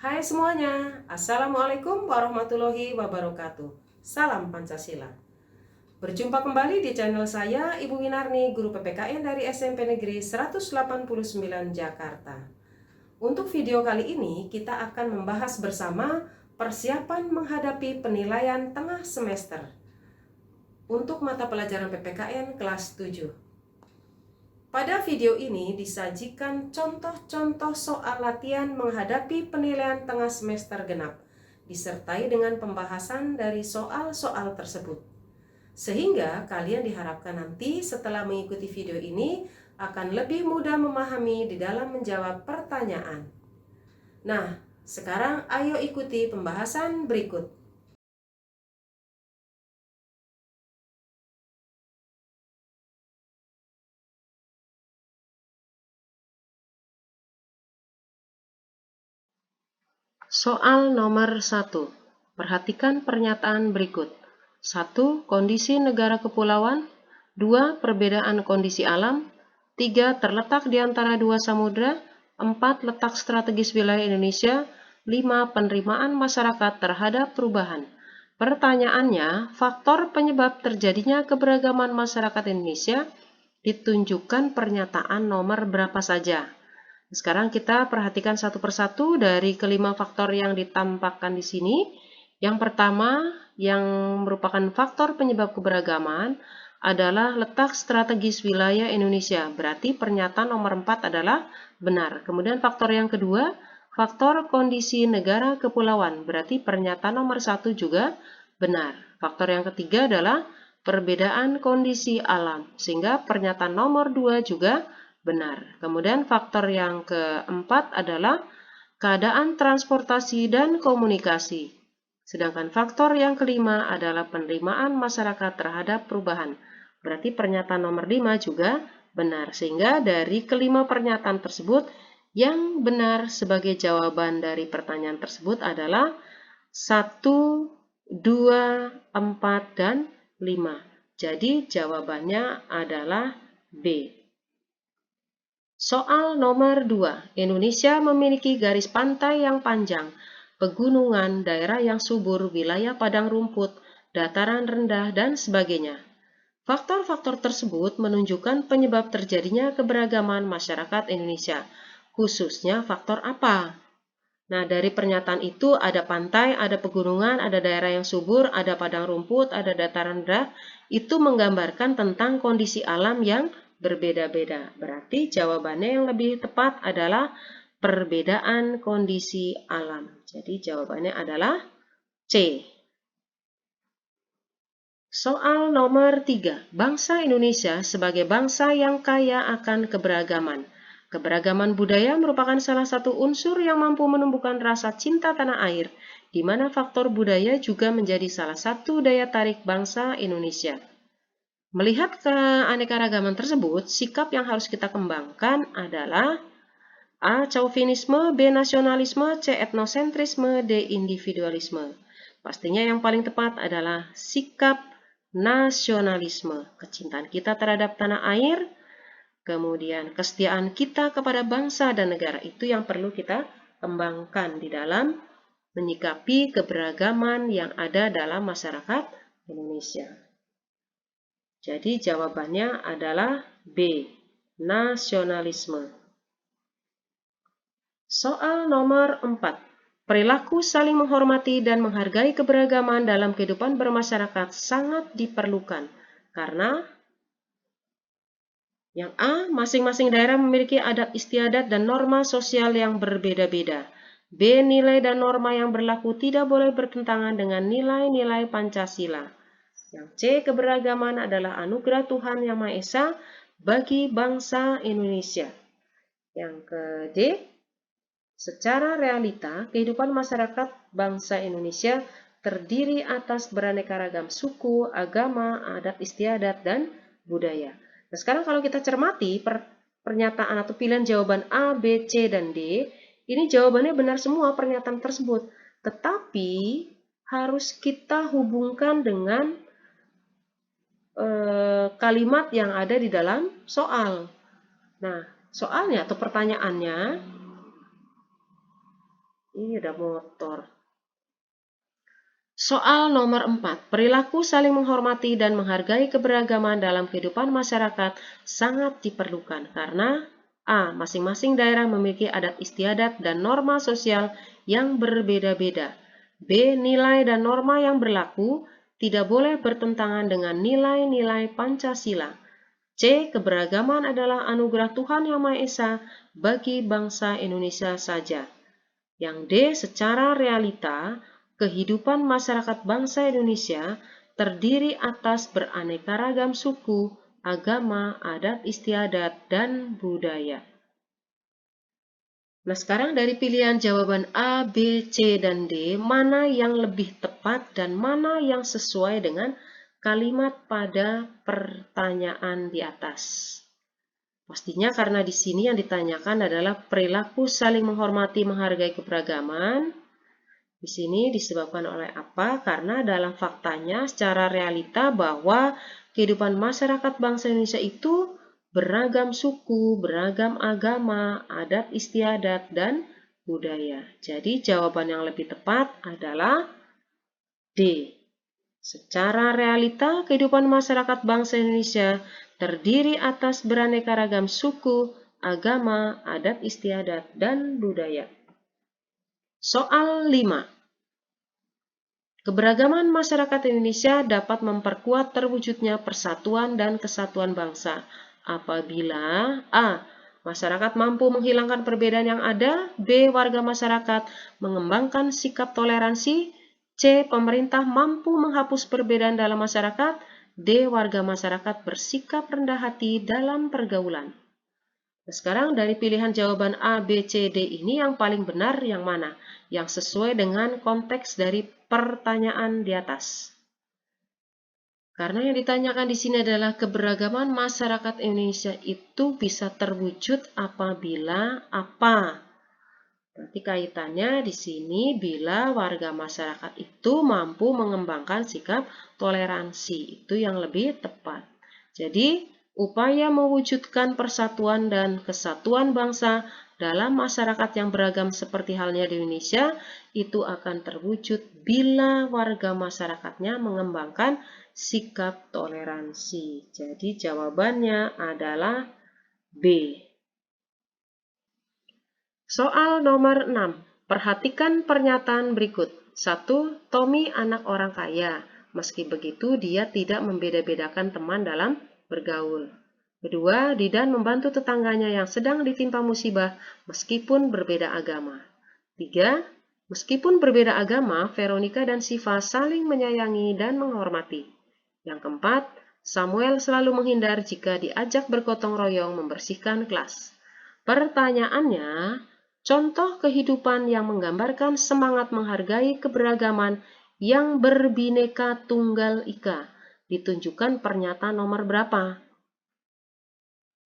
Hai semuanya, Assalamualaikum warahmatullahi wabarakatuh. Salam Pancasila. Berjumpa kembali di channel saya, Ibu Winarni, Guru PPKN dari SMP Negeri 189 Jakarta. Untuk video kali ini, kita akan membahas bersama persiapan menghadapi penilaian tengah semester untuk mata pelajaran PPKN kelas 7. Pada video ini disajikan contoh-contoh soal latihan menghadapi penilaian tengah semester genap, disertai dengan pembahasan dari soal-soal tersebut. Sehingga kalian diharapkan nanti setelah mengikuti video ini akan lebih mudah memahami di dalam menjawab pertanyaan. Nah, sekarang ayo ikuti pembahasan berikut. Soal nomor 1. Perhatikan pernyataan berikut. 1. Kondisi negara kepulauan. 2. Perbedaan kondisi alam. 3. Terletak di antara dua samudra. 4. Letak strategis wilayah Indonesia. 5. Penerimaan masyarakat terhadap perubahan. Pertanyaannya, faktor penyebab terjadinya keberagaman masyarakat Indonesia ditunjukkan pernyataan nomor berapa saja. Sekarang kita perhatikan satu persatu dari kelima faktor yang ditampakkan di sini. Yang pertama, yang merupakan faktor penyebab keberagaman adalah letak strategis wilayah Indonesia. Berarti pernyataan nomor 4 adalah benar. Kemudian faktor yang kedua, faktor kondisi negara kepulauan. Berarti pernyataan nomor 1 juga benar. Faktor yang ketiga adalah perbedaan kondisi alam. Sehingga pernyataan nomor 2 juga benar. Kemudian faktor yang keempat adalah keadaan transportasi dan komunikasi. Sedangkan faktor yang kelima adalah penerimaan masyarakat terhadap perubahan. Berarti pernyataan nomor 5 juga benar. Sehingga dari kelima pernyataan tersebut, yang benar sebagai jawaban dari pertanyaan tersebut adalah 1, 2, 4, dan 5. Jadi jawabannya adalah B. Soal nomor 2. Indonesia memiliki garis pantai yang panjang, pegunungan, daerah yang subur, wilayah padang rumput, dataran rendah, dan sebagainya. Faktor-faktor tersebut menunjukkan penyebab terjadinya keberagaman masyarakat Indonesia. Khususnya faktor apa? Nah, dari pernyataan itu ada pantai, ada pegunungan, ada daerah yang subur, ada padang rumput, ada dataran rendah. Itu menggambarkan tentang kondisi alam yang berbeda-beda. Berarti jawabannya yang lebih tepat adalah perbedaan kondisi alam. Jadi jawabannya adalah C. Soal nomor 3. Bangsa Indonesia sebagai bangsa yang kaya akan keberagaman. Keberagaman budaya merupakan salah satu unsur yang mampu menumbuhkan rasa cinta tanah air, di mana faktor budaya juga menjadi salah satu daya tarik bangsa Indonesia. Melihat keanekaragaman tersebut, sikap yang harus kita kembangkan adalah A. Chauvinisme, B. Nasionalisme, C. Etnosentrisme, D. Individualisme. Pastinya yang paling tepat adalah sikap nasionalisme. Kecintaan kita terhadap tanah air, kemudian kesetiaan kita kepada bangsa dan negara, itu yang perlu kita kembangkan di dalam menyikapi keberagaman yang ada dalam masyarakat Indonesia. Jadi jawabannya adalah B, nasionalisme. Soal nomor 4. Perilaku saling menghormati dan menghargai keberagaman dalam kehidupan bermasyarakat sangat diperlukan. Karena yang A, masing-masing daerah memiliki adat istiadat dan norma sosial yang berbeda-beda. B, nilai dan norma yang berlaku tidak boleh bertentangan dengan nilai-nilai Pancasila. Yang C, keberagaman adalah anugerah Tuhan Yang Maha Esa bagi bangsa Indonesia. Yang ke D, secara realita, kehidupan masyarakat bangsa Indonesia terdiri atas beraneka ragam suku, agama, adat istiadat, dan budaya. Nah, sekarang kalau kita cermati pernyataan atau pilihan jawaban A, B, C, dan D, ini jawabannya benar semua pernyataan tersebut. Tetapi harus kita hubungkan dengan kalimat yang ada di dalam soal. Nah, soalnya atau pertanyaannya, Ini ada motor. Soal nomor 4. Perilaku saling menghormati dan menghargai keberagaman dalam kehidupan masyarakat sangat diperlukan karena A. Masing-masing daerah memiliki adat istiadat dan norma sosial yang berbeda-beda. B. Nilai dan norma yang berlaku tidak boleh bertentangan dengan nilai-nilai Pancasila. C. Keberagaman adalah anugerah Tuhan Yang Maha Esa bagi bangsa Indonesia saja. Yang D. Secara realita, kehidupan masyarakat bangsa Indonesia terdiri atas beraneka ragam suku, agama, adat istiadat, dan budaya. Nah, sekarang dari pilihan jawaban A, B, C, dan D, mana yang lebih tepat dan mana yang sesuai dengan kalimat pada pertanyaan di atas? Pastinya karena di sini yang ditanyakan adalah perilaku saling menghormati, menghargai keberagaman. Di sini disebabkan oleh apa? Karena dalam faktanya secara realita bahwa kehidupan masyarakat bangsa Indonesia itu beragam suku, beragam agama, adat istiadat, dan budaya. Jadi jawaban yang lebih tepat adalah D. Secara realita kehidupan masyarakat bangsa Indonesia terdiri atas beraneka ragam suku, agama, adat istiadat, dan budaya. Soal 5. Keberagaman masyarakat Indonesia dapat memperkuat terwujudnya persatuan dan kesatuan bangsa apabila A. Masyarakat mampu menghilangkan perbedaan yang ada, B. Warga masyarakat mengembangkan sikap toleransi, C. Pemerintah mampu menghapus perbedaan dalam masyarakat, D. Warga masyarakat bersikap rendah hati dalam pergaulan. Nah, sekarang dari pilihan jawaban A, B, C, D ini yang paling benar yang mana? Yang sesuai dengan konteks dari pertanyaan di atas. Karena yang ditanyakan di sini adalah keberagaman masyarakat Indonesia itu bisa terwujud apabila apa? Berarti kaitannya di sini bila warga masyarakat itu mampu mengembangkan sikap toleransi. Itu yang lebih tepat. Jadi, upaya mewujudkan persatuan dan kesatuan bangsa dalam masyarakat yang beragam seperti halnya di Indonesia itu akan terwujud bila warga masyarakatnya mengembangkan sikap toleransi. Jadi jawabannya adalah B. Soal nomor 6. Perhatikan pernyataan berikut. 1. Tommy anak orang kaya. Meski begitu, dia tidak membeda-bedakan teman dalam bergaul. Kedua, Didan membantu tetangganya yang sedang ditimpa musibah meskipun berbeda agama. 3. Meskipun berbeda agama, Veronica dan Siva saling menyayangi dan menghormati. Yang keempat, Samuel selalu menghindar jika diajak bergotong royong membersihkan kelas. Pertanyaannya, contoh kehidupan yang menggambarkan semangat menghargai keberagaman yang berbineka tunggal ika. Ditunjukkan pernyataan nomor berapa?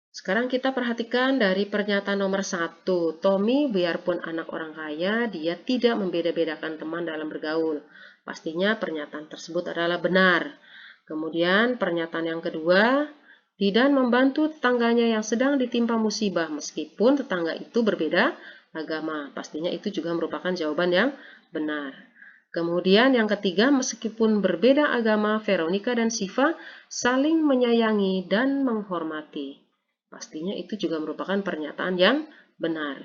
Sekarang kita perhatikan dari pernyataan nomor 1. Tommy biarpun anak orang kaya, dia tidak membeda-bedakan teman dalam bergaul. Pastinya pernyataan tersebut adalah benar. Kemudian pernyataan yang kedua, Didan membantu tetangganya yang sedang ditimpa musibah meskipun tetangga itu berbeda agama. Pastinya itu juga merupakan jawaban yang benar. Kemudian yang ketiga, meskipun berbeda agama, Veronica dan Siva saling menyayangi dan menghormati. Pastinya itu juga merupakan pernyataan yang benar.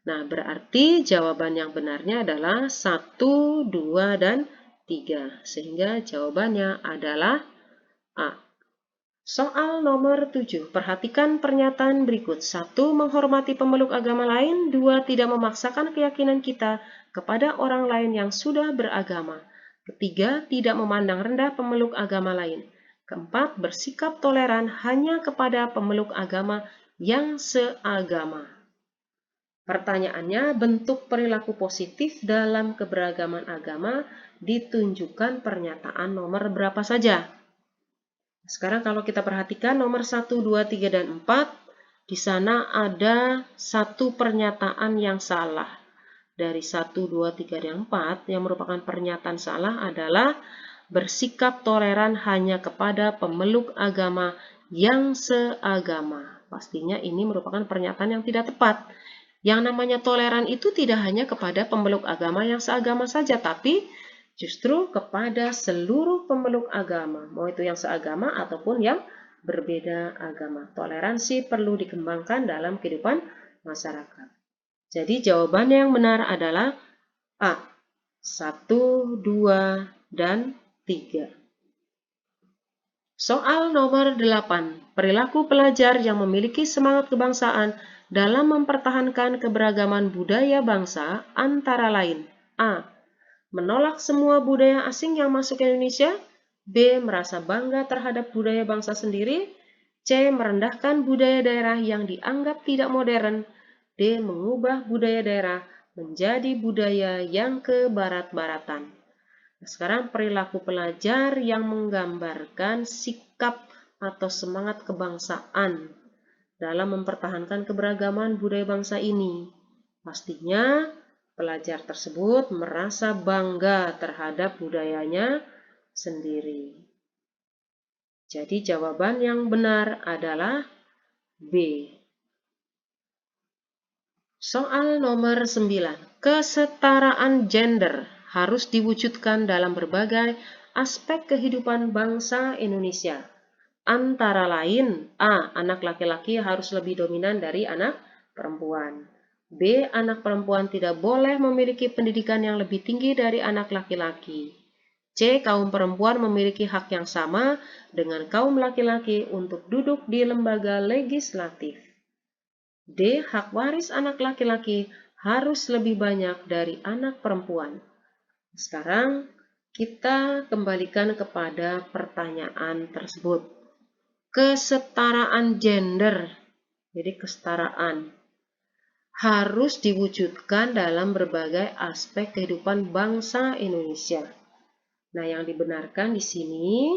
Nah, berarti jawaban yang benarnya adalah 1, 2, dan 3. Sehingga jawabannya adalah A. Soal nomor 7. Perhatikan pernyataan berikut. 1. Menghormati pemeluk agama lain. 2. Tidak memaksakan keyakinan kita kepada orang lain yang sudah beragama. Ketiga, tidak memandang rendah pemeluk agama lain. Keempat, bersikap toleran hanya kepada pemeluk agama yang seagama. Pertanyaannya, bentuk perilaku positif dalam keberagaman agama ditunjukkan pernyataan nomor berapa saja? Sekarang kalau kita perhatikan nomor 1, 2, 3, dan 4, di sana ada satu pernyataan yang salah. Dari 1, 2, 3, dan 4 yang merupakan pernyataan salah adalah bersikap toleran hanya kepada pemeluk agama yang seagama. Pastinya ini merupakan pernyataan yang tidak tepat. Yang namanya toleran itu tidak hanya kepada pemeluk agama yang seagama saja, tapi justru kepada seluruh pemeluk agama, mau itu yang seagama ataupun yang berbeda agama. Toleransi perlu dikembangkan dalam kehidupan masyarakat. Jadi jawabannya yang benar adalah A. 1, 2, dan 3. Soal nomor 8. Perilaku pelajar yang memiliki semangat kebangsaan dalam mempertahankan keberagaman budaya bangsa antara lain. A. Menolak semua budaya asing yang masuk ke Indonesia. B. Merasa bangga terhadap budaya bangsa sendiri. C. Merendahkan budaya daerah yang dianggap tidak modern. D. Mengubah budaya daerah menjadi budaya yang kebarat-baratan. Sekarang perilaku pelajar yang menggambarkan sikap atau semangat kebangsaan dalam mempertahankan keberagaman budaya bangsa ini. Pastinya pelajar tersebut merasa bangga terhadap budayanya sendiri. Jadi jawaban yang benar adalah B. Soal nomor 9. Kesetaraan gender harus diwujudkan dalam berbagai aspek kehidupan bangsa Indonesia. Antara lain, A. Anak laki-laki harus lebih dominan dari anak perempuan. B. Anak perempuan tidak boleh memiliki pendidikan yang lebih tinggi dari anak laki-laki. C. Kaum perempuan memiliki hak yang sama dengan kaum laki-laki untuk duduk di lembaga legislatif. D. Hak waris anak laki-laki harus lebih banyak dari anak perempuan. Sekarang kita kembalikan kepada pertanyaan tersebut. Kesetaraan gender, jadi kesetaraan, harus diwujudkan dalam berbagai aspek kehidupan bangsa Indonesia. Nah, yang dibenarkan di sini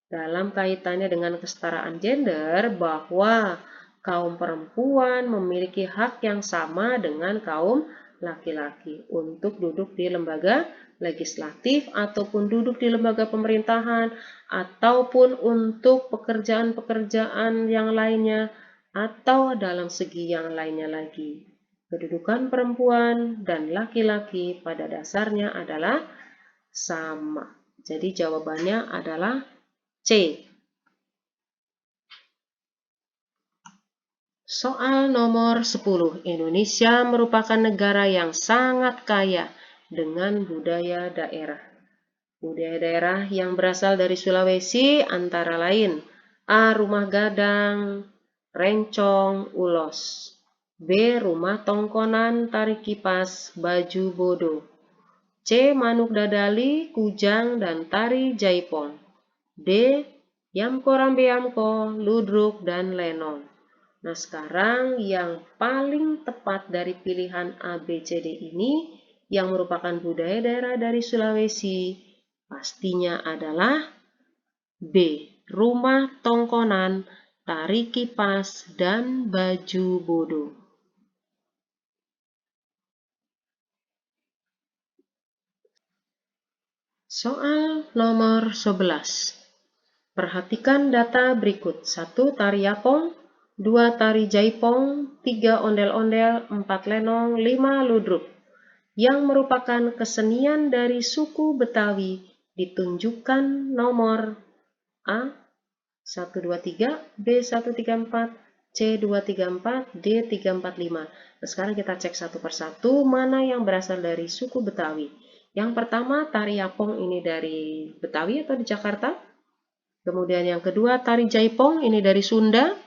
dalam kaitannya dengan kesetaraan gender bahwa kaum perempuan memiliki hak yang sama dengan kaum laki-laki untuk duduk di lembaga legislatif ataupun duduk di lembaga pemerintahan ataupun untuk pekerjaan-pekerjaan yang lainnya atau dalam segi yang lainnya lagi. Kedudukan perempuan dan laki-laki pada dasarnya adalah sama. Jadi jawabannya adalah C. Soal nomor 10. Indonesia merupakan negara yang sangat kaya dengan budaya daerah. Budaya daerah yang berasal dari Sulawesi antara lain A. Rumah gadang, rencong, ulos. B. Rumah tongkonan, tari kipas, baju bodo. C. Manuk dadali, kujang, dan tari jaipong. D. Yamko rambe yamko, ludruk, dan lenong. Nah, sekarang yang paling tepat dari pilihan A, B, C, D ini yang merupakan budaya daerah dari Sulawesi pastinya adalah B. Rumah tongkonan, tari kipas, dan baju bodo. Soal nomor 11. Perhatikan data berikut. 1. Tari yapong, 2. Tari jaipong, 3. Ondel-ondel, 4. Lenong, 5. Ludruk. Yang merupakan kesenian dari suku Betawi ditunjukkan nomor A. 1, 2, 3, B. 1, 3, 4, C. 2, 3, 4, D. 3, 4, 5. Nah, sekarang kita cek satu persatu mana yang berasal dari suku Betawi. Yang pertama, tari yapong ini dari Betawi atau di Jakarta. Kemudian yang kedua, tari jaipong ini dari Sunda.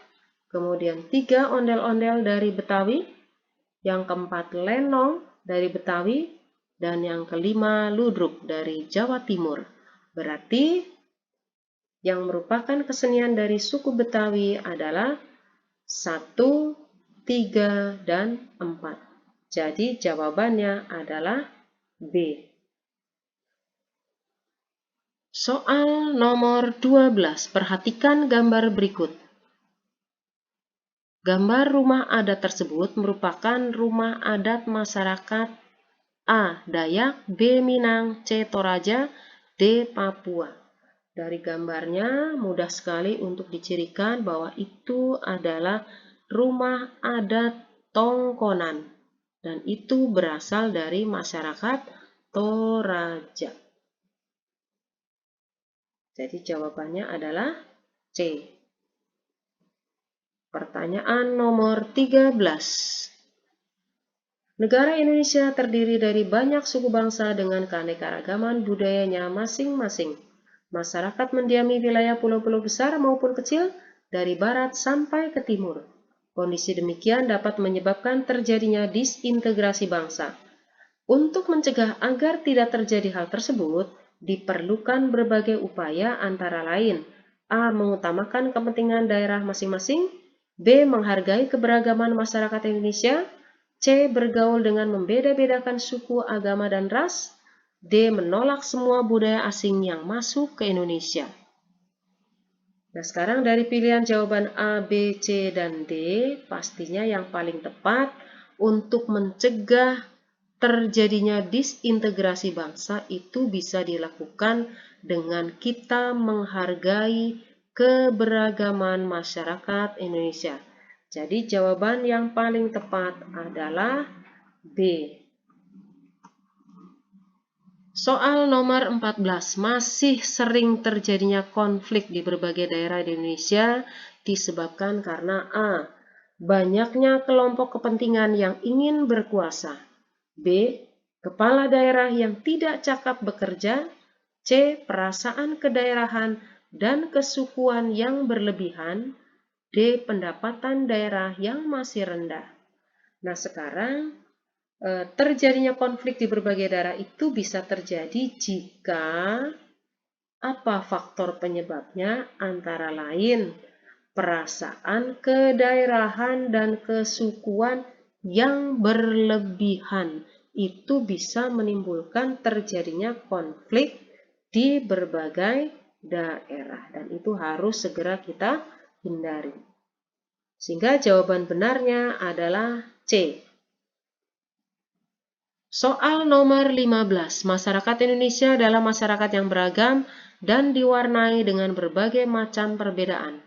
Kemudian 3, ondel-ondel dari Betawi. Yang keempat, lenong dari Betawi. Dan yang kelima, ludruk dari Jawa Timur. Berarti yang merupakan kesenian dari suku Betawi adalah 1, 3, dan 4. Jadi jawabannya adalah B. Soal nomor 12. Perhatikan gambar berikut. Gambar rumah adat tersebut merupakan rumah adat masyarakat A. Dayak, B. Minang, C. Toraja, D. Papua. Dari gambarnya mudah sekali untuk dicirikan bahwa itu adalah rumah adat Tongkonan, dan itu berasal dari masyarakat Toraja. Jadi jawabannya adalah C. Pertanyaan nomor 13. Negara Indonesia terdiri dari banyak suku bangsa dengan keanekaragaman budayanya masing-masing. Masyarakat mendiami wilayah pulau-pulau besar maupun kecil dari barat sampai ke timur. Kondisi demikian dapat menyebabkan terjadinya disintegrasi bangsa. Untuk mencegah agar tidak terjadi hal tersebut, diperlukan berbagai upaya antara lain: A. Mengutamakan kepentingan daerah masing-masing, B. Menghargai keberagaman masyarakat Indonesia, C. Bergaul dengan membeda-bedakan suku, agama, dan ras, D. Menolak semua budaya asing yang masuk ke Indonesia. Nah, sekarang dari pilihan jawaban A, B, C, dan D, pastinya yang paling tepat untuk mencegah terjadinya disintegrasi bangsa itu bisa dilakukan dengan kita menghargai keberagaman masyarakat Indonesia. Jadi jawaban yang paling tepat adalah B. Soal nomor 14. Masih sering terjadinya konflik di berbagai daerah di Indonesia disebabkan karena A. Banyaknya kelompok kepentingan yang ingin berkuasa, B. Kepala daerah yang tidak cakap bekerja, C. Perasaan kedaerahan dan kesukuan yang berlebihan, D. Pendapatan daerah yang masih rendah. Nah, sekarang terjadinya konflik di berbagai daerah itu bisa terjadi jika apa faktor penyebabnya? Antara lain perasaan kedaerahan dan kesukuan yang berlebihan. Itu bisa menimbulkan terjadinya konflik di berbagai daerah, dan itu harus segera kita hindari. Sehingga jawaban benarnya adalah C. Soal nomor 15. Masyarakat Indonesia adalah masyarakat yang beragam dan diwarnai dengan berbagai macam perbedaan.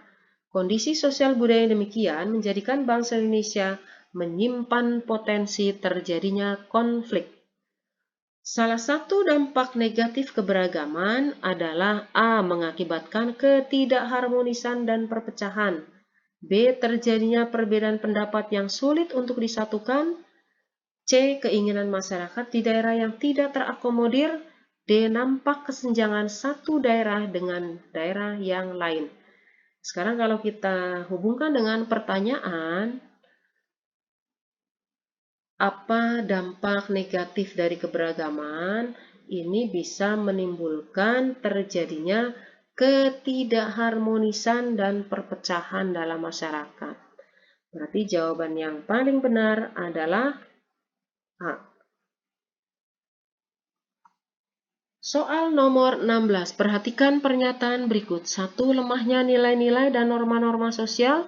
Kondisi sosial budaya yang demikian menjadikan bangsa Indonesia menyimpan potensi terjadinya konflik. Salah satu dampak negatif keberagaman adalah A. Mengakibatkan ketidakharmonisan dan perpecahan, B. Terjadinya perbedaan pendapat yang sulit untuk disatukan, C. Keinginan masyarakat di daerah yang tidak terakomodir, D. Nampak kesenjangan satu daerah dengan daerah yang lain. Sekarang kalau kita hubungkan dengan pertanyaan, apa dampak negatif dari keberagaman? Ini bisa menimbulkan terjadinya ketidakharmonisan dan perpecahan dalam masyarakat. Berarti jawaban yang paling benar adalah A. Soal nomor 16. Perhatikan pernyataan berikut. 1. Lemahnya nilai-nilai dan norma-norma sosial.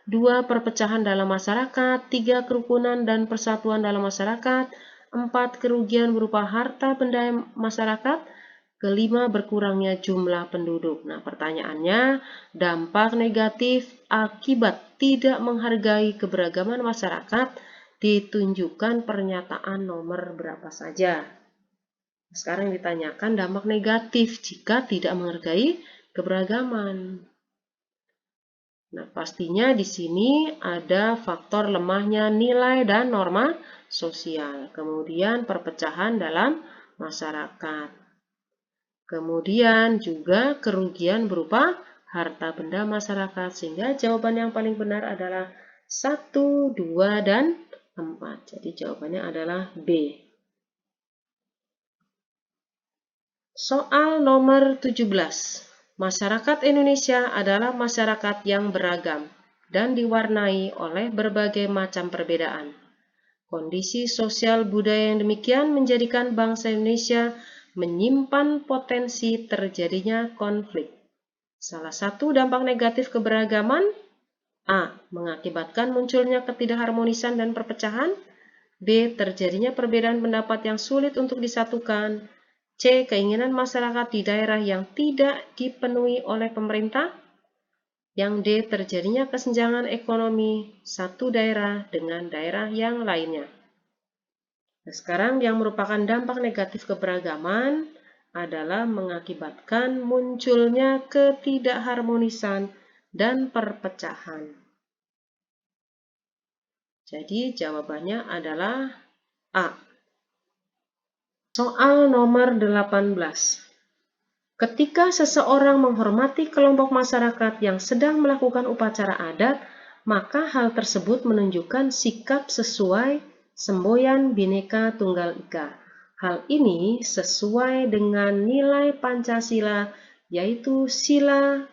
2. Perpecahan dalam masyarakat. 3. Kerukunan dan persatuan dalam masyarakat. 4. Kerugian berupa harta benda masyarakat. 5. Berkurangnya jumlah penduduk. Nah, pertanyaannya, dampak negatif akibat tidak menghargai keberagaman masyarakat ditunjukkan pernyataan nomor berapa saja. Sekarang ditanyakan dampak negatif jika tidak menghargai keberagaman. Nah, pastinya di sini ada faktor lemahnya nilai dan norma sosial. Kemudian perpecahan dalam masyarakat. Kemudian juga kerugian berupa harta benda masyarakat. Sehingga jawaban yang paling benar adalah 1, 2, dan 4. Jadi jawabannya adalah B. Soal nomor 17. Masyarakat Indonesia adalah masyarakat yang beragam dan diwarnai oleh berbagai macam perbedaan. Kondisi sosial budaya yang demikian menjadikan bangsa Indonesia menyimpan potensi terjadinya konflik. Salah satu dampak negatif keberagaman: A. Mengakibatkan munculnya ketidakharmonisan dan perpecahan, B. Terjadinya perbedaan pendapat yang sulit untuk disatukan, C. Keinginan masyarakat di daerah yang tidak dipenuhi oleh pemerintah, Yang D, terjadinya kesenjangan ekonomi satu daerah dengan daerah yang lainnya. Nah, sekarang yang merupakan dampak negatif keberagaman adalah mengakibatkan munculnya ketidakharmonisan dan perpecahan. Jadi jawabannya adalah A. Soal nomor 18. Ketika seseorang menghormati kelompok masyarakat yang sedang melakukan upacara adat, maka hal tersebut menunjukkan sikap sesuai semboyan Bhinneka Tunggal Ika. Hal ini sesuai dengan nilai Pancasila, yaitu sila.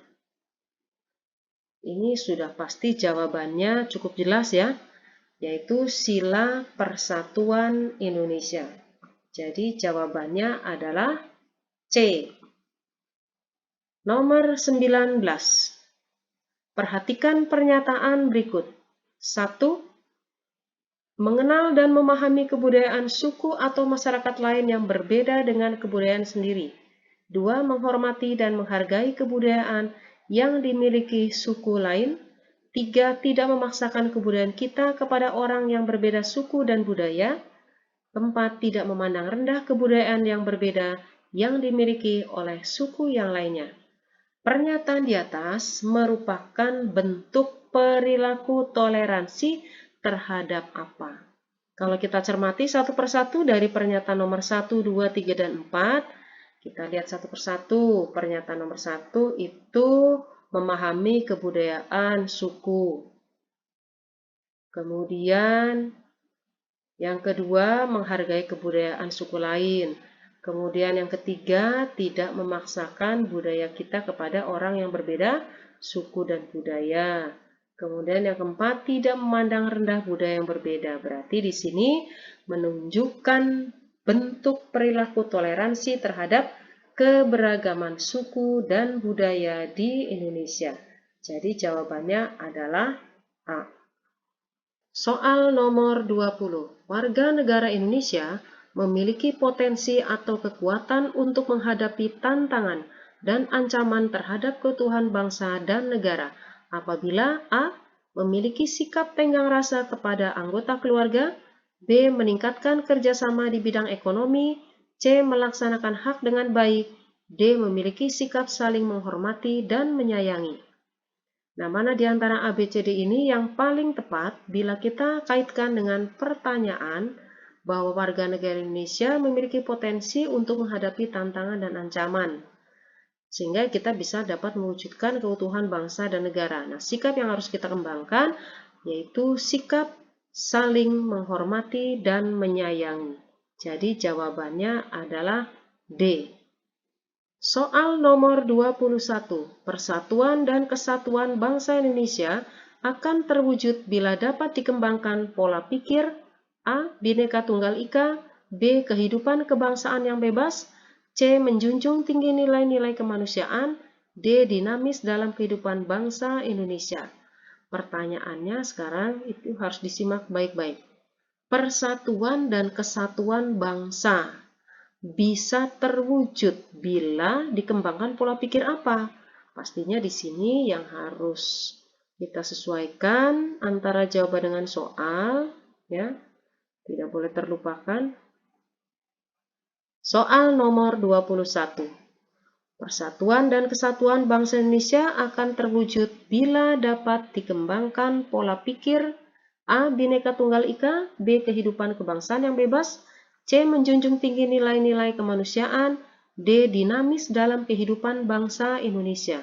Ini sudah pasti jawabannya cukup jelas ya, yaitu sila Persatuan Indonesia. Jadi jawabannya adalah C. Nomor 19. Perhatikan pernyataan berikut. 1. Mengenal dan memahami kebudayaan suku atau masyarakat lain yang berbeda dengan kebudayaan sendiri. 2. Menghormati dan menghargai kebudayaan yang dimiliki suku lain. 3. Tidak memaksakan kebudayaan kita kepada orang yang berbeda suku dan budaya. 4. Tidak memandang rendah kebudayaan yang berbeda yang dimiliki oleh suku yang lainnya. Pernyataan di atas merupakan bentuk perilaku toleransi terhadap apa? Kalau kita cermati satu persatu dari pernyataan nomor 1, 2, 3, dan 4, kita lihat satu persatu. Pernyataan nomor 1 itu memahami kebudayaan suku. Kemudian yang kedua, menghargai kebudayaan suku lain. Kemudian yang ketiga, tidak memaksakan budaya kita kepada orang yang berbeda suku dan budaya. Kemudian yang keempat, tidak memandang rendah budaya yang berbeda. Berarti di sini menunjukkan bentuk perilaku toleransi terhadap keberagaman suku dan budaya di Indonesia. Jadi jawabannya adalah A. Soal nomor 20. Warga negara Indonesia memiliki potensi atau kekuatan untuk menghadapi tantangan dan ancaman terhadap keutuhan bangsa dan negara apabila A. memiliki sikap tenggang rasa kepada anggota keluarga, B. meningkatkan kerjasama di bidang ekonomi, C. melaksanakan hak dengan baik, D. memiliki sikap saling menghormati dan menyayangi. Nah, mana di antara A, B, C, D ini yang paling tepat bila kita kaitkan dengan pertanyaan bahwa warga negara Indonesia memiliki potensi untuk menghadapi tantangan dan ancaman, sehingga kita bisa dapat mewujudkan keutuhan bangsa dan negara. Nah, sikap yang harus kita kembangkan yaitu sikap saling menghormati dan menyayangi. Jadi jawabannya adalah D. Soal nomor 21. Persatuan dan kesatuan bangsa Indonesia akan terwujud bila dapat dikembangkan pola pikir A. Bhinneka Tunggal Ika, B. Kehidupan kebangsaan yang bebas, C. Menjunjung tinggi nilai-nilai kemanusiaan, D. Dinamis dalam kehidupan bangsa Indonesia. Pertanyaannya sekarang itu harus disimak baik-baik. Persatuan dan kesatuan bangsa bisa terwujud bila dikembangkan pola pikir apa? Pastinya di sini yang harus kita sesuaikan antara jawaban dengan soal, ya. Tidak boleh terlupakan. Soal nomor 21. Persatuan dan kesatuan bangsa Indonesia akan terwujud bila dapat dikembangkan pola pikir A. Bhinneka Tunggal Ika, B. Kehidupan kebangsaan yang bebas, C. Menjunjung tinggi nilai-nilai kemanusiaan, D. Dinamis dalam kehidupan bangsa Indonesia.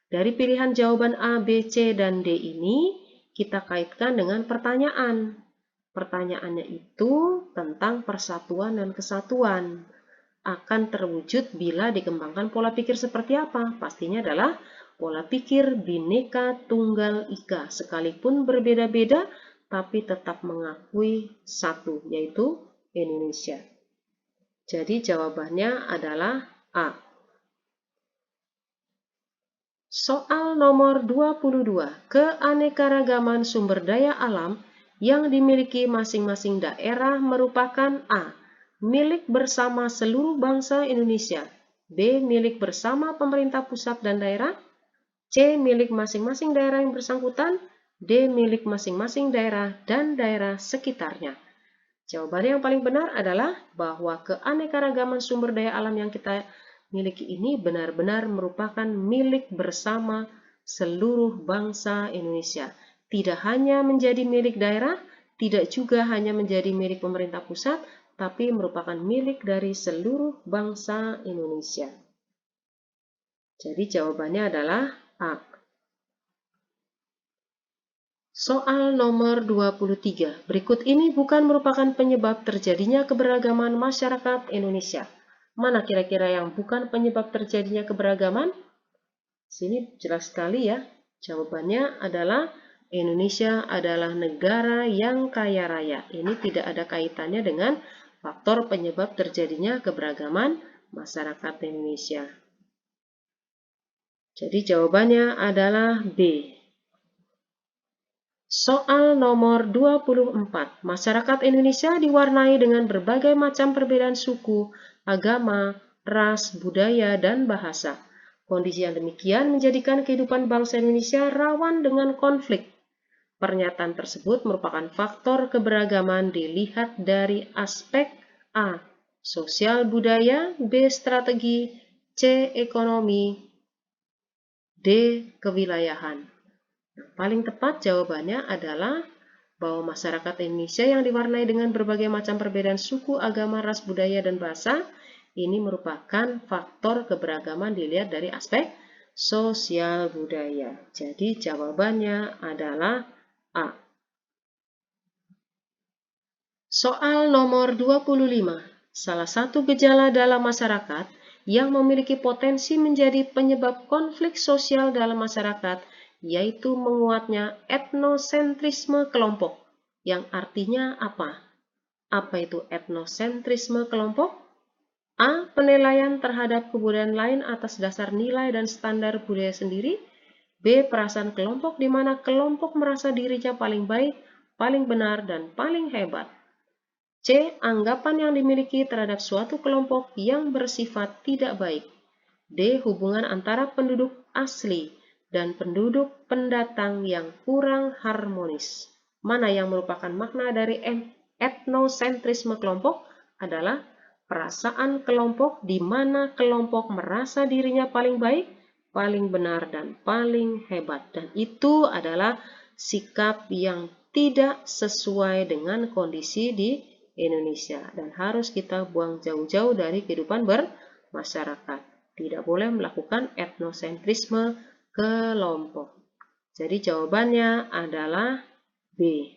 Dari pilihan jawaban A, B, C, dan D ini, kita kaitkan dengan pertanyaan. Pertanyaannya itu tentang persatuan dan kesatuan. Akan terwujud bila dikembangkan pola pikir seperti apa? Pastinya adalah pola pikir Bhinneka Tunggal Ika. Sekalipun berbeda-beda, tapi tetap mengakui satu, yaitu Indonesia. Jadi jawabannya adalah A. Soal nomor 22. Keanekaragaman sumber daya alam yang dimiliki masing-masing daerah merupakan A. Milik bersama seluruh bangsa Indonesia, B. Milik bersama pemerintah pusat dan daerah, C. Milik masing-masing daerah yang bersangkutan, D. Milik masing-masing daerah dan daerah sekitarnya. Jawabannya yang paling benar adalah bahwa keanekaragaman sumber daya alam yang kita miliki ini benar-benar merupakan milik bersama seluruh bangsa Indonesia. Tidak hanya menjadi milik daerah, tidak juga hanya menjadi milik pemerintah pusat, tapi merupakan milik dari seluruh bangsa Indonesia. Jadi jawabannya adalah A. Soal nomor 23. Berikut ini bukan merupakan penyebab terjadinya keberagaman masyarakat Indonesia. Mana kira-kira yang bukan penyebab terjadinya keberagaman? Sini jelas sekali ya. Jawabannya adalah Indonesia adalah negara yang kaya raya. Ini tidak ada kaitannya dengan faktor penyebab terjadinya keberagaman masyarakat Indonesia. Jadi jawabannya adalah B. Soal nomor 24. Masyarakat Indonesia diwarnai dengan berbagai macam perbedaan suku, agama, ras, budaya, dan bahasa. Kondisi yang demikian menjadikan kehidupan bangsa Indonesia rawan dengan konflik. Pernyataan tersebut merupakan faktor keberagaman dilihat dari aspek A. Sosial budaya, B. Strategi, C. Ekonomi, D. Kewilayahan. Paling tepat jawabannya adalah bahwa masyarakat Indonesia yang diwarnai dengan berbagai macam perbedaan suku, agama, ras, budaya, dan bahasa ini merupakan faktor keberagaman dilihat dari aspek sosial budaya. Jadi jawabannya adalah A. Soal nomor 25. Salah satu gejala dalam masyarakat yang memiliki potensi menjadi penyebab konflik sosial dalam masyarakat yaitu menguatnya etnosentrisme kelompok, yang artinya apa? Apa itu etnosentrisme kelompok? A. Penilaian terhadap kebudayaan lain atas dasar nilai dan standar budaya sendiri. B. Perasaan kelompok di mana kelompok merasa dirinya paling baik, paling benar, dan paling hebat. C. Anggapan yang dimiliki terhadap suatu kelompok yang bersifat tidak baik. D. Hubungan antara penduduk asli dan penduduk pendatang yang kurang harmonis. Mana yang merupakan makna dari etnosentrisme kelompok adalah perasaan kelompok di mana kelompok merasa dirinya paling baik, paling benar, dan paling hebat. Dan itu adalah sikap yang tidak sesuai dengan kondisi di Indonesia dan harus kita buang jauh-jauh dari kehidupan bermasyarakat. Tidak boleh melakukan etnosentrisme kelompok. Jadi jawabannya adalah B.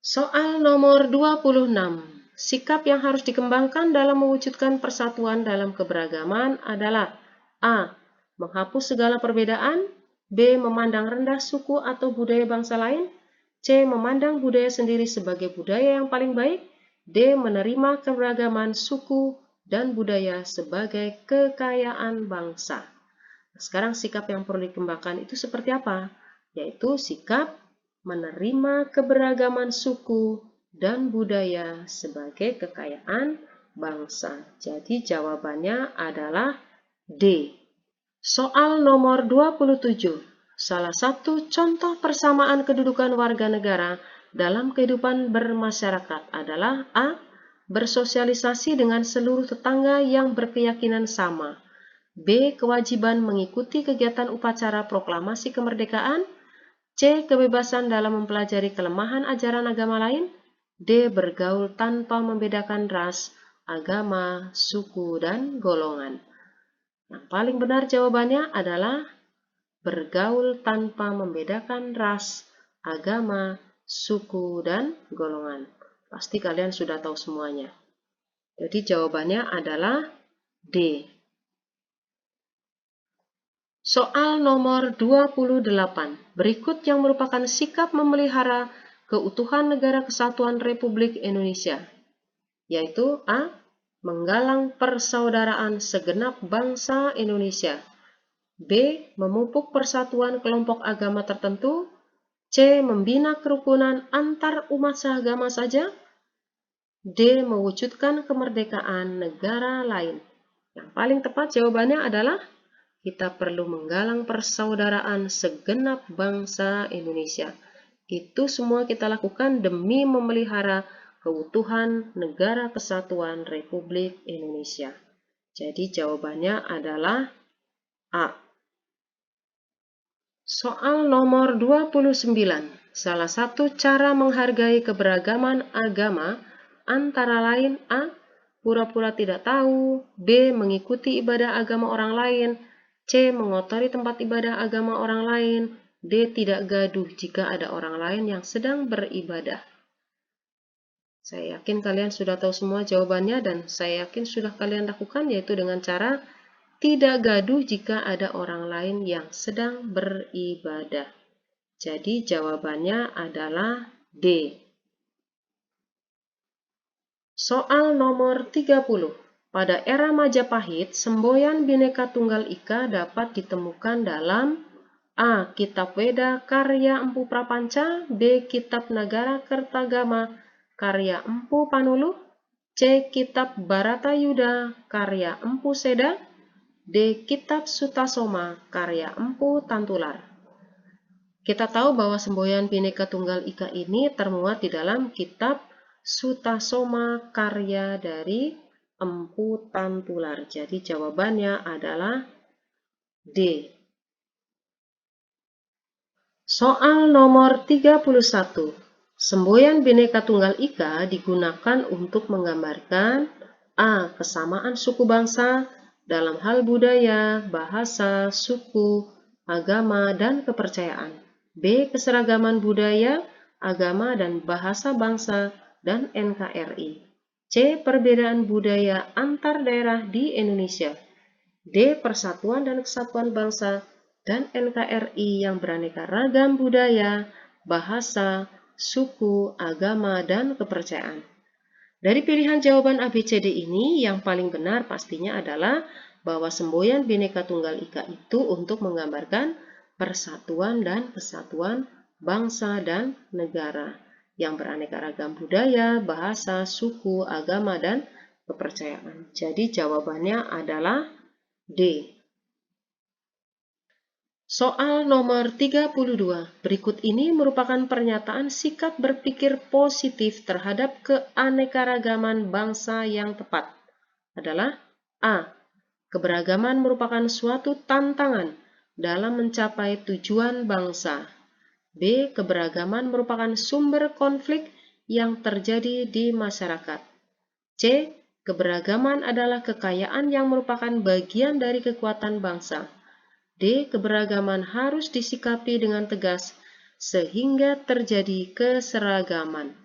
Soal nomor 26. Sikap yang harus dikembangkan dalam mewujudkan persatuan dalam keberagaman adalah A. Menghapus segala perbedaan, B. Memandang rendah suku atau budaya bangsa lain, C. Memandang budaya sendiri sebagai budaya yang paling baik, D. Menerima keberagaman suku dan budaya sebagai kekayaan bangsa. Nah, sekarang sikap yang perlu dikembangkan itu seperti apa? Yaitu sikap menerima keberagaman suku dan budaya sebagai kekayaan bangsa. Jadi jawabannya adalah D. Soal nomor 27. Salah satu contoh persamaan kedudukan warga negara dalam kehidupan bermasyarakat adalah A. Bersosialisasi dengan seluruh tetangga yang berkeyakinan sama. B. Kewajiban mengikuti kegiatan upacara proklamasi kemerdekaan. C. Kebebasan dalam mempelajari kelemahan ajaran agama lain. D. Bergaul tanpa membedakan ras, agama, suku, dan golongan. Yang paling benar jawabannya adalah bergaul tanpa membedakan ras, agama, suku, dan golongan. Pasti kalian sudah tahu semuanya. Jadi jawabannya adalah D. Soal nomor 28. Berikut yang merupakan sikap memelihara keutuhan Negara Kesatuan Republik Indonesia, yaitu A. Menggalang persaudaraan segenap bangsa Indonesia, B. Memupuk persatuan kelompok agama tertentu, C. Membina kerukunan antar umat seagama saja, D. Mewujudkan kemerdekaan negara lain. Yang paling tepat jawabannya adalah kita perlu menggalang persaudaraan segenap bangsa Indonesia. Itu semua kita lakukan demi memelihara keutuhan Negara Kesatuan Republik Indonesia. Jadi jawabannya adalah A. Soal nomor 29. Salah satu cara menghargai keberagaman agama antara lain A. Pura-pura tidak tahu, B. Mengikuti ibadah agama orang lain, C. Mengotori tempat ibadah agama orang lain, D. Tidak gaduh jika ada orang lain yang sedang beribadah. Saya yakin kalian sudah tahu semua jawabannya dan saya yakin sudah kalian lakukan, yaitu dengan cara tidak gaduh jika ada orang lain yang sedang beribadah. Jadi jawabannya adalah D. Soal nomor 30. Pada era Majapahit, semboyan Bhinneka Tunggal Ika dapat ditemukan dalam A. Kitab Weda karya Empu Prapanca, B. Kitab Nagara Kertagama karya Empu Panuluh, C. Kitab Baratayuda karya Empu Seda, D. Kitab Sutasoma karya Empu Tantular. Kita tahu bahwa semboyan Bhinneka Tunggal Ika ini termuat di dalam Kitab Sutasoma karya dari Empu Tantular. Jadi jawabannya adalah D. Soal nomor 31. Semboyan Bhinneka Tunggal Ika digunakan untuk menggambarkan A. Kesamaan suku bangsa dalam hal budaya, bahasa, suku, agama, dan kepercayaan. B. Keseragaman budaya, agama, dan bahasa bangsa dan NKRI. C. Perbedaan budaya antar daerah di Indonesia. D. Persatuan dan Kesatuan Bangsa dan NKRI yang beraneka ragam budaya, bahasa, suku, agama, dan kepercayaan. Dari pilihan jawaban ABCD ini, yang paling benar pastinya adalah bahwa semboyan Bhinneka Tunggal Ika itu untuk menggambarkan persatuan dan kesatuan bangsa dan negara yang beraneka ragam budaya, bahasa, suku, agama, dan kepercayaan. Jadi jawabannya adalah D. Soal nomor 32. Berikut ini merupakan pernyataan sikap berpikir positif terhadap keanekaragaman bangsa yang tepat. Adalah A. Keberagaman merupakan suatu tantangan dalam mencapai tujuan bangsa. B. Keberagaman merupakan sumber konflik yang terjadi di masyarakat. C. Keberagaman adalah kekayaan yang merupakan bagian dari kekuatan bangsa. D. Keberagaman harus disikapi dengan tegas sehingga terjadi keseragaman.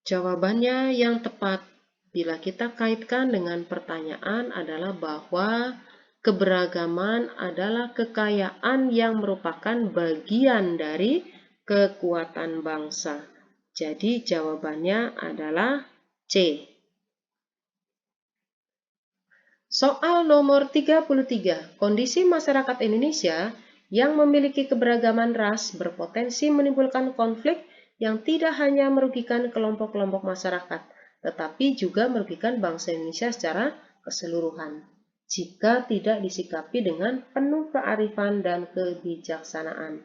Jawabannya yang tepat bila kita kaitkan dengan pertanyaan adalah bahwa keberagaman adalah kekayaan yang merupakan bagian dari kekuatan bangsa. Jadi jawabannya adalah C. Soal nomor 33. Kondisi masyarakat Indonesia yang memiliki keberagaman ras berpotensi menimbulkan konflik yang tidak hanya merugikan kelompok-kelompok masyarakat, tetapi juga merugikan bangsa Indonesia secara keseluruhan jika tidak disikapi dengan penuh kearifan dan kebijaksanaan.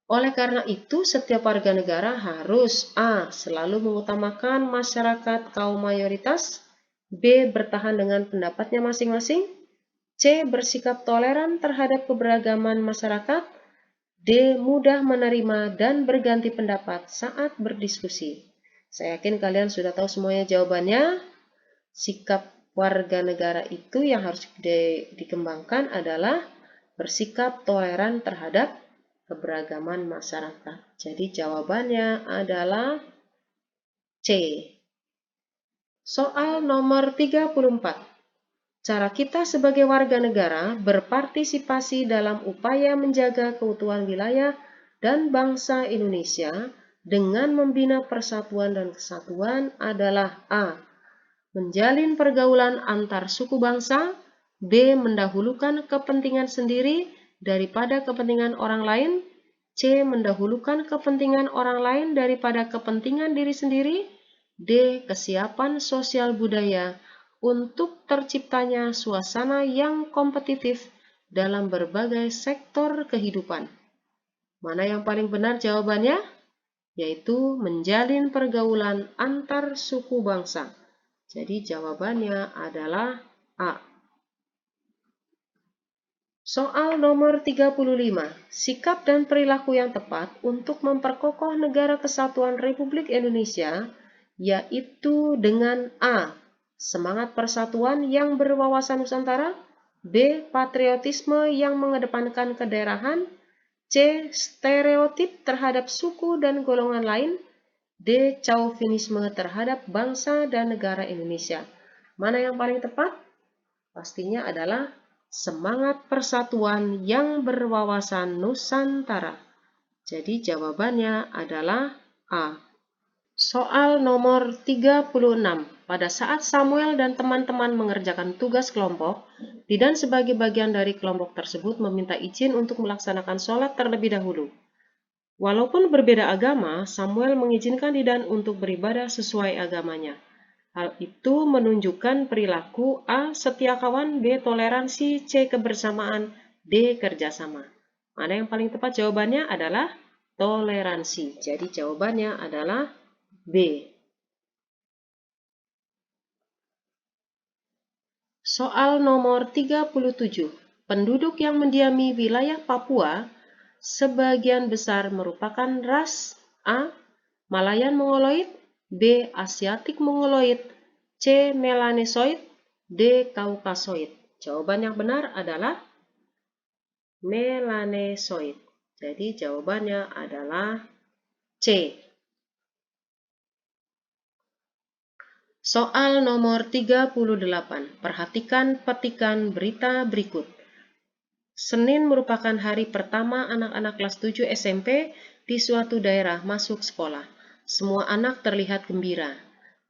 Oleh karena itu, setiap warga negara harus A. Selalu mengutamakan masyarakat kaum mayoritas, B. Bertahan dengan pendapatnya masing-masing, C. Bersikap toleran terhadap keberagaman masyarakat, D. Mudah menerima dan berganti pendapat saat berdiskusi. Saya yakin kalian sudah tahu semuanya jawabannya. Sikap warga negara itu yang harus dikembangkan adalah bersikap toleran terhadap keberagaman masyarakat. Jadi jawabannya adalah C. Soal nomor 34. Cara kita sebagai warga negara berpartisipasi dalam upaya menjaga keutuhan wilayah dan bangsa Indonesia dengan membina persatuan dan kesatuan adalah A. Menjalin pergaulan antar suku bangsa, B. Mendahulukan kepentingan sendiri daripada kepentingan orang lain, C. Mendahulukan kepentingan orang lain daripada kepentingan diri sendiri, D. Kesiapan sosial budaya untuk terciptanya suasana yang kompetitif dalam berbagai sektor kehidupan. Mana yang paling benar jawabannya? Yaitu menjalin pergaulan antar suku bangsa. Jadi jawabannya adalah A. Soal nomor 35. Sikap dan perilaku yang tepat untuk memperkokoh negara kesatuan Republik Indonesia, yaitu dengan A. Semangat persatuan yang berwawasan Nusantara, B. Patriotisme yang mengedepankan kedaerahan, C. Stereotip terhadap suku dan golongan lain, D. Chauvinisme terhadap bangsa dan negara Indonesia. Mana yang paling tepat? Pastinya adalah semangat persatuan yang berwawasan Nusantara. Jadi jawabannya adalah A. Soal nomor 36. Pada saat Samuel dan teman-teman mengerjakan tugas kelompok, Didan sebagai bagian dari kelompok tersebut meminta izin untuk melaksanakan sholat terlebih dahulu. Walaupun berbeda agama, Samuel mengizinkan Didan untuk beribadah sesuai agamanya. Hal itu menunjukkan perilaku A. Setia kawan, B. Toleransi, C. Kebersamaan, D. Kerjasama. Mana yang paling tepat jawabannya adalah toleransi. Jadi jawabannya adalah B. Soal nomor 37. Penduduk yang mendiami wilayah Papua sebagian besar merupakan ras A. Malayan Mongoloid, B. Asiatik Mongoloid, C. Melanesoid, D. Kaukasoid. Jawaban yang benar adalah Melanesoid. Jadi jawabannya adalah C. Soal nomor 38. Perhatikan petikan berita berikut. Senin merupakan hari pertama anak-anak kelas 7 SMP di suatu daerah masuk sekolah. Semua anak terlihat gembira.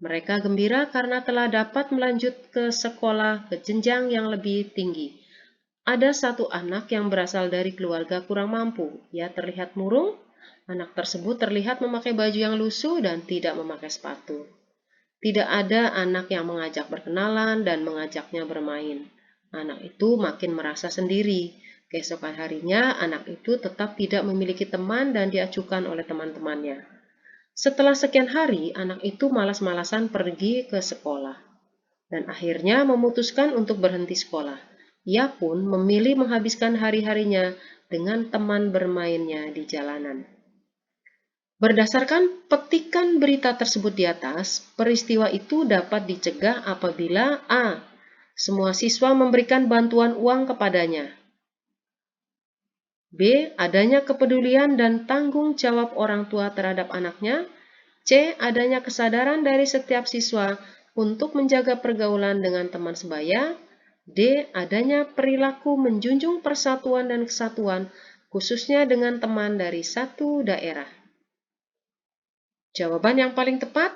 Mereka gembira karena telah dapat melanjut ke sekolah ke jenjang yang lebih tinggi. Ada satu anak yang berasal dari keluarga kurang mampu. Ia terlihat murung. Anak tersebut terlihat memakai baju yang lusuh dan tidak memakai sepatu. Tidak ada anak yang mengajak berkenalan dan mengajaknya bermain. Anak itu makin merasa sendiri. Keesokan harinya, anak itu tetap tidak memiliki teman dan diacuhkan oleh teman-temannya. Setelah sekian hari, anak itu malas-malasan pergi ke sekolah dan akhirnya memutuskan untuk berhenti sekolah. Ia pun memilih menghabiskan hari-harinya dengan teman bermainnya di jalanan. Berdasarkan petikan berita tersebut di atas, peristiwa itu dapat dicegah apabila A. Semua siswa memberikan bantuan uang kepadanya. B. Adanya kepedulian dan tanggung jawab orang tua terhadap anaknya. C. Adanya kesadaran dari setiap siswa untuk menjaga pergaulan dengan teman sebaya. D. Adanya perilaku menjunjung persatuan dan kesatuan, khususnya dengan teman dari satu daerah. Jawaban yang paling tepat,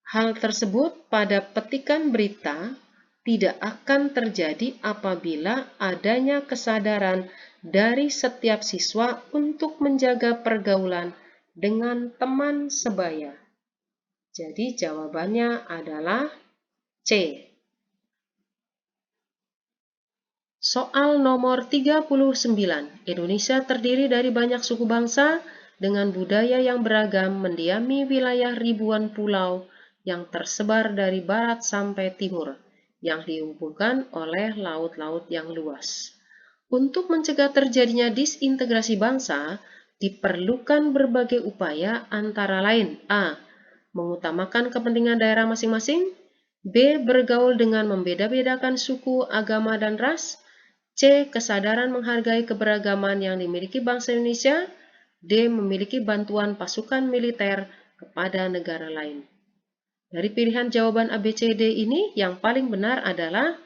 hal tersebut pada petikan berita tidak akan terjadi apabila adanya kesadaran dari setiap siswa untuk menjaga pergaulan dengan teman sebaya. Jadi jawabannya adalah C. Soal nomor 39. Indonesia terdiri dari banyak suku bangsa dengan budaya yang beragam mendiami wilayah ribuan pulau yang tersebar dari barat sampai timur, yang dihubungkan oleh laut-laut yang luas. Untuk mencegah terjadinya disintegrasi bangsa, diperlukan berbagai upaya antara lain A. Mengutamakan kepentingan daerah masing-masing, B. Bergaul dengan membeda-bedakan suku, agama, dan ras, C. Kesadaran menghargai keberagaman yang dimiliki bangsa Indonesia, D. Memiliki bantuan pasukan militer kepada negara lain. Dari pilihan jawaban A, B, C, D ini, yang paling benar adalah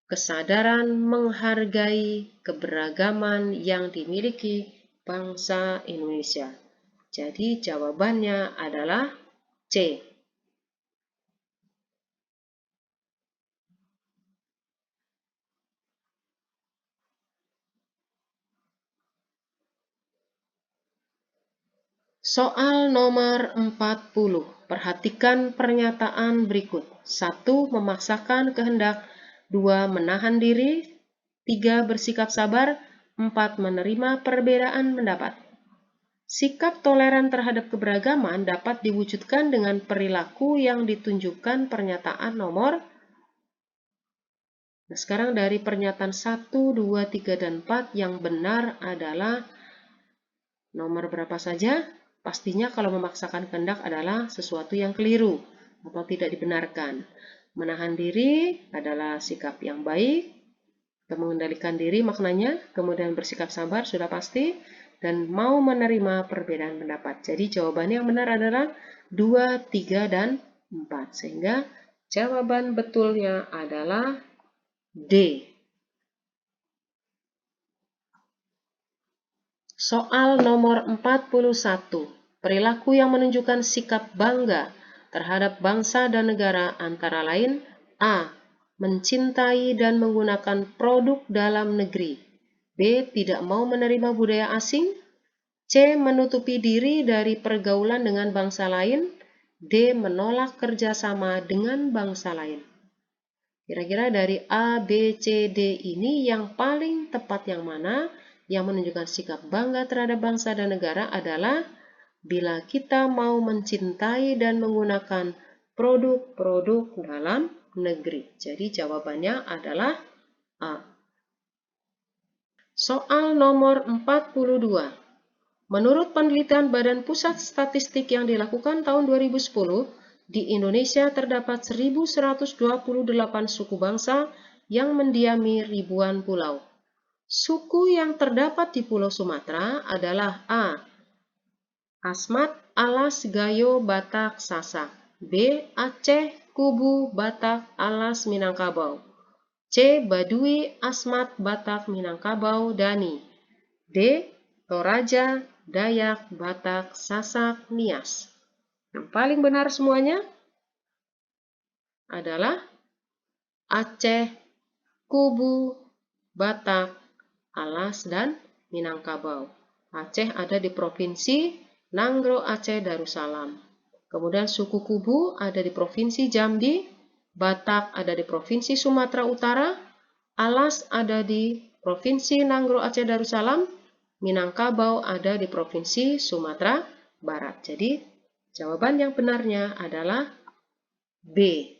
kesadaran menghargai keberagaman yang dimiliki bangsa Indonesia. Jadi jawabannya adalah C. Soal nomor 40. Perhatikan pernyataan berikut. 1. Memaksakan kehendak. 2. Menahan diri. 3. Bersikap sabar. 4. Menerima perbedaan pendapat. Sikap toleran terhadap keberagaman dapat diwujudkan dengan perilaku yang ditunjukkan pernyataan nomor. Nah, sekarang dari pernyataan 1, 2, 3, dan 4 yang benar adalah nomor berapa saja? Pastinya kalau memaksakan kehendak adalah sesuatu yang keliru atau tidak dibenarkan. Menahan diri adalah sikap yang baik, atau mengendalikan diri maknanya, kemudian bersikap sabar sudah pasti, dan mau menerima perbedaan pendapat. Jadi jawabannya yang benar adalah 2, 3, dan 4. Sehingga jawaban betulnya adalah D. Soal nomor 41. Perilaku yang menunjukkan sikap bangga terhadap bangsa dan negara antara lain A. Mencintai dan menggunakan produk dalam negeri. B. Tidak mau menerima budaya asing. C. Menutupi diri dari pergaulan dengan bangsa lain. D. Menolak kerjasama dengan bangsa lain. Kira-kira dari A, B, C, D ini yang paling tepat yang mana? Yang menunjukkan sikap bangga terhadap bangsa dan negara adalah bila kita mau mencintai dan menggunakan produk-produk dalam negeri. Jadi jawabannya adalah A. Soal nomor 42. Menurut penelitian Badan Pusat Statistik yang dilakukan tahun 2010, di Indonesia terdapat 1.128 suku bangsa yang mendiami ribuan pulau. Suku yang terdapat di Pulau Sumatera adalah A. Asmat, Alas, Gayo, Batak, Sasak. B. Aceh, Kubu, Batak, Alas, Minangkabau. C. Baduy, Asmat, Batak, Minangkabau, Dani. D. Toraja, Dayak, Batak, Sasak, Nias. Yang paling benar semuanya adalah Aceh, Kubu, Batak, Alas, dan Minangkabau. Aceh ada di Provinsi Nanggro Aceh Darussalam. Kemudian suku Kubu ada di Provinsi Jambi, Batak ada di Provinsi Sumatera Utara, Alas ada di Provinsi Nanggro Aceh Darussalam, Minangkabau ada di Provinsi Sumatera Barat. Jadi jawaban yang benarnya adalah B.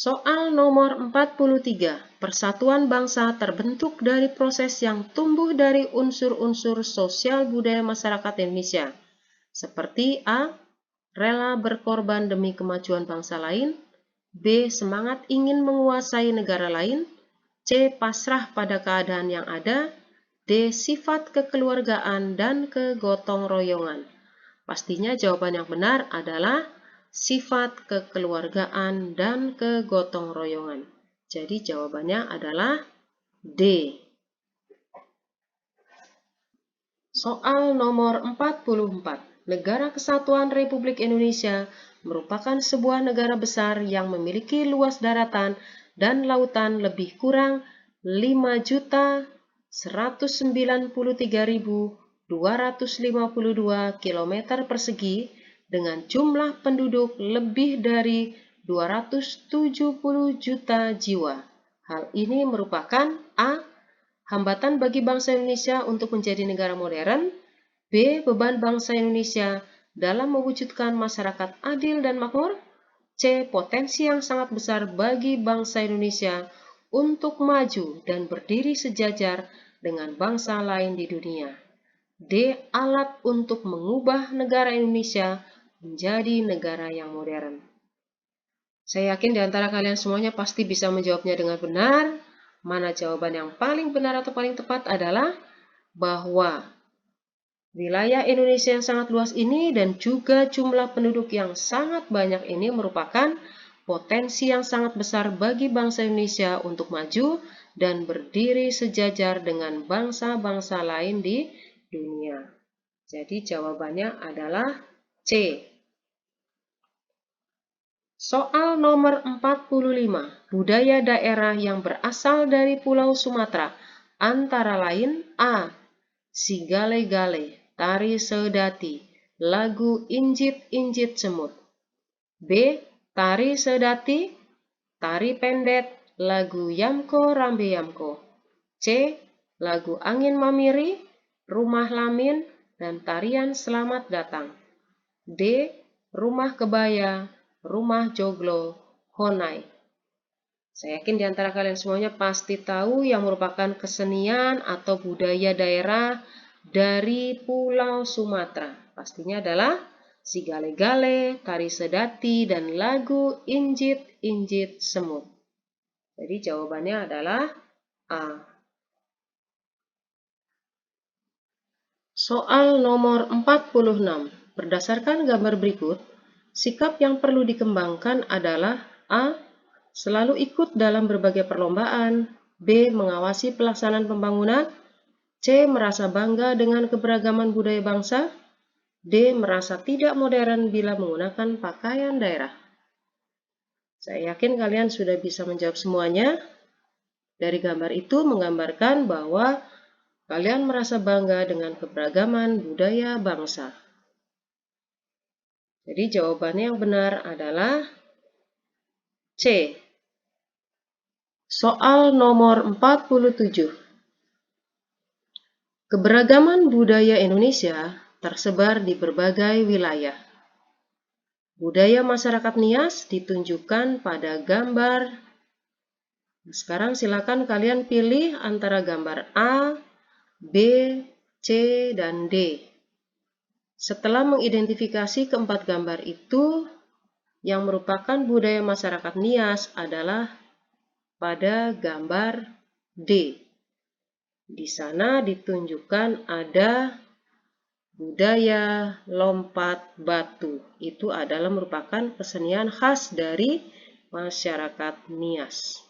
Soal nomor 43. Persatuan bangsa terbentuk dari proses yang tumbuh dari unsur-unsur sosial budaya masyarakat Indonesia. Seperti A. Rela berkorban demi kemajuan bangsa lain. B. Semangat ingin menguasai negara lain. C. Pasrah pada keadaan yang ada. D. Sifat kekeluargaan dan kegotong royongan. Pastinya jawaban yang benar adalah sifat kekeluargaan dan kegotong royongan. Jadi jawabannya adalah D. Soal nomor 44. Negara Kesatuan Republik Indonesia merupakan sebuah negara besar yang memiliki luas daratan dan lautan lebih kurang 5.193.252 km persegi dengan jumlah penduduk lebih dari 270 juta jiwa. Hal ini merupakan A. Hambatan bagi bangsa Indonesia untuk menjadi negara modern. B. Beban bangsa Indonesia dalam mewujudkan masyarakat adil dan makmur. C. Potensi yang sangat besar bagi bangsa Indonesia untuk maju dan berdiri sejajar dengan bangsa lain di dunia. D. Alat untuk mengubah negara Indonesia menjadi negara yang modern. Saya yakin di antara kalian semuanya pasti bisa menjawabnya dengan benar. Mana jawaban yang paling benar atau paling tepat adalah bahwa wilayah Indonesia yang sangat luas ini dan juga jumlah penduduk yang sangat banyak ini merupakan potensi yang sangat besar bagi bangsa Indonesia untuk maju dan berdiri sejajar dengan bangsa-bangsa lain di dunia. Jadi jawabannya adalah C. Soal nomor 45. Budaya daerah yang berasal dari Pulau Sumatera antara lain A. Si Gale-Gale, Tari Sedati, lagu Injit-Injit Semut. B. Tari Sedati, Tari Pendet, lagu Yamko Rambe Yamko. C. Lagu Angin Mamiri, Rumah Lamin, dan tarian Selamat Datang. D. Rumah Kebaya, Rumah Joglo, Honai. Saya yakin di antara kalian semuanya pasti tahu yang merupakan kesenian atau budaya daerah dari Pulau Sumatera. Pastinya adalah si Gale-Gale, Tari Sedati, dan lagu Injit-Injit Semut. Jadi jawabannya adalah A. Soal nomor 46. Berdasarkan gambar berikut, sikap yang perlu dikembangkan adalah A. Selalu ikut dalam berbagai perlombaan. B. Mengawasi pelaksanaan pembangunan. C. Merasa bangga dengan keberagaman budaya bangsa. D. Merasa tidak modern bila menggunakan pakaian daerah. Saya yakin kalian sudah bisa menjawab semuanya. Dari gambar itu menggambarkan bahwa kalian merasa bangga dengan keberagaman budaya bangsa. Jadi jawabannya yang benar adalah C. Soal nomor 47. Keberagaman budaya Indonesia tersebar di berbagai wilayah. Budaya masyarakat Nias ditunjukkan pada gambar. Sekarang silakan kalian pilih antara gambar A, B, C, dan D. Setelah mengidentifikasi keempat gambar itu, yang merupakan budaya masyarakat Nias adalah pada gambar D. Di sana ditunjukkan ada budaya lompat batu. Itu adalah merupakan kesenian khas dari masyarakat Nias.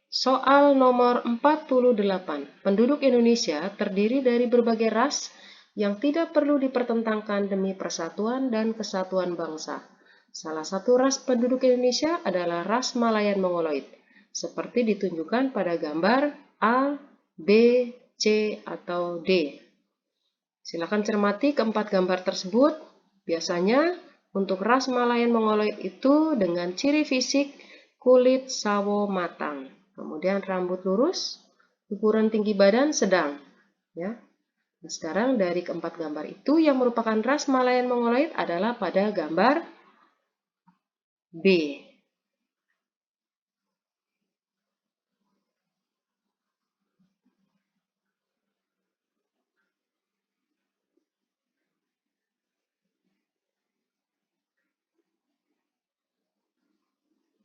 Soal nomor 48. Penduduk Indonesia terdiri dari berbagai ras yang tidak perlu dipertentangkan demi persatuan dan kesatuan bangsa. Salah satu ras penduduk Indonesia adalah ras Malayan Mongoloid, seperti ditunjukkan pada gambar A, B, C, atau D. Silakan cermati keempat gambar tersebut. Biasanya untuk ras Malayan Mongoloid itu dengan ciri fisik kulit sawo matang, kemudian rambut lurus, ukuran tinggi badan sedang, ya. Nah, sekarang dari keempat gambar itu yang merupakan ras Malayan Mongoloid adalah pada gambar B.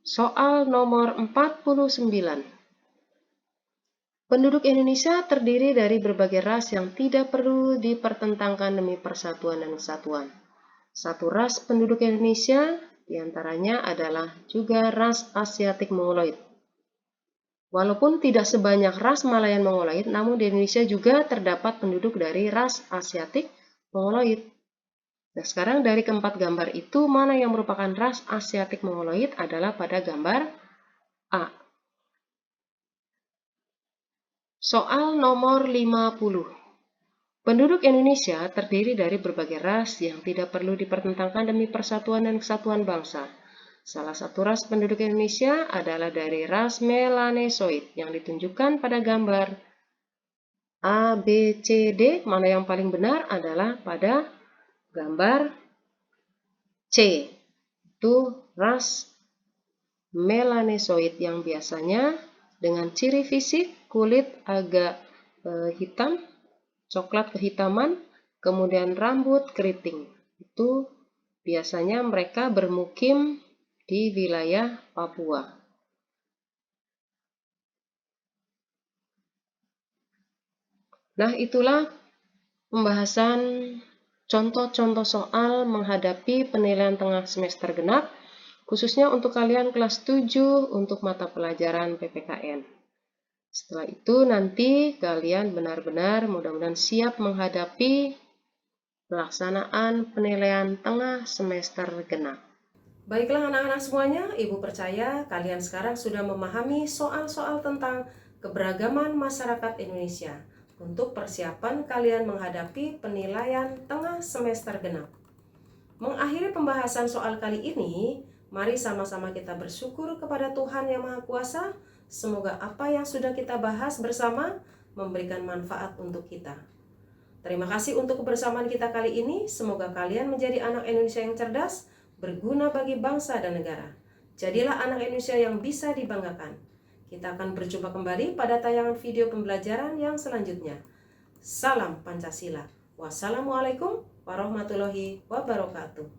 Soal nomor 49. Penduduk Indonesia terdiri dari berbagai ras yang tidak perlu dipertentangkan demi persatuan dan kesatuan. Satu ras penduduk Indonesia diantaranya adalah juga ras Asiatik Mongoloid. Walaupun tidak sebanyak ras Malayan Mongoloid, namun di Indonesia juga terdapat penduduk dari ras Asiatik Mongoloid. Nah, sekarang dari keempat gambar itu, mana yang merupakan ras Asiatik Mongoloid adalah pada gambar A. Soal nomor 50. Penduduk Indonesia terdiri dari berbagai ras yang tidak perlu dipertentangkan demi persatuan dan kesatuan bangsa. Salah satu ras penduduk Indonesia adalah dari ras Melanesoid yang ditunjukkan pada gambar A, B, C, D. Mana yang paling benar adalah pada gambar C. Itu ras Melanesoid yang biasanya dengan ciri fisik kulit agak hitam, coklat kehitaman, kemudian rambut keriting. Itu biasanya mereka bermukim di wilayah Papua. Nah, itulah pembahasan contoh-contoh soal menghadapi penilaian tengah semester genap, khususnya untuk kalian kelas 7 untuk mata pelajaran PPKN. Setelah itu nanti kalian benar-benar mudah-mudahan siap menghadapi pelaksanaan penilaian tengah semester genap. Baiklah anak-anak semuanya, Ibu percaya kalian sekarang sudah memahami soal-soal tentang keberagaman masyarakat Indonesia. untuk persiapan kalian menghadapi penilaian tengah semester genap. Mengakhiri pembahasan soal kali ini, mari sama-sama kita bersyukur kepada Tuhan Yang Maha Kuasa. Semoga apa yang sudah kita bahas bersama memberikan manfaat untuk kita. Terima kasih untuk kebersamaan kita kali ini. Semoga kalian menjadi anak Indonesia yang cerdas, berguna bagi bangsa dan negara. Jadilah anak Indonesia yang bisa dibanggakan. Kita akan berjumpa kembali pada tayangan video pembelajaran yang selanjutnya. Salam Pancasila. Wassalamualaikum warahmatullahi wabarakatuh.